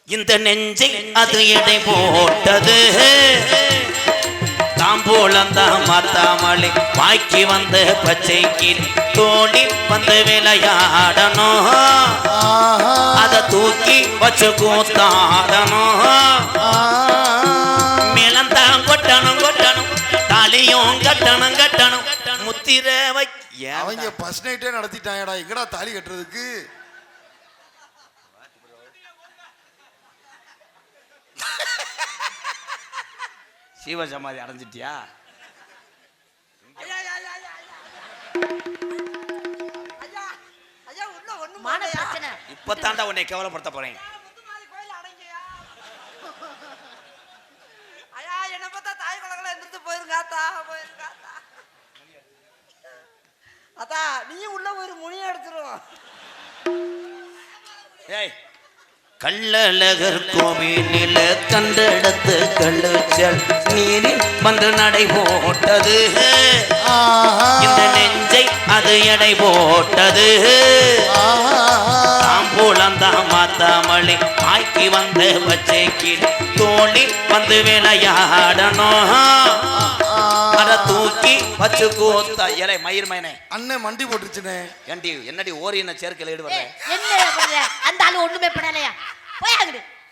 இந்த நெஞ்சை அது எடை போட்டது தாம்பூலந்தான் மாத்தாமலை வாய்க்கு வந்து பச்சைக்கு தோழி வந்து விளையாடணும் அத தூக்கி வச்சு கூத்தாடணும் மேலந்தான் கொட்டணும் கொட்டணும் தாலியும் கட்டணும் கட்டணும் முத்திரவை அவங்க ஃபர்ஸ்ட் நைட்டே நடத்திட்டாங்கடா எங்கடா தாலி கட்டுறதுக்கு சிவசமாதி அடைஞ்சிட்டியா இப்பதாண்டா உன்னை கேவலப்படுத்த போறேன் அதா நீ உள்ள ஒரு முனி எடுத்துருவோம் ஏய் கள்ளழகர் கோவிலில கண்டெடுத்து கள்ளுச்சல் நீரில் வந்து நடை போட்டது இந்த நெஞ்சை அது எடை போட்டது தாம்பூலந்தான் மாத்தாமலை ஆக்கி வந்து பச்சைக்கு தோழி வந்து விளையாடணும் அத தூக்கி வச்சு கூத்தா இலை மயிர் மயனே அண்ணன் மண்டி போட்டுருச்சுனே ஏண்டி என்னடி ஓரியன சேர்க்கையில ஈடுபடுற என்ன அந்த ஆளு ஒண்ணுமே பண்ணலையா போய்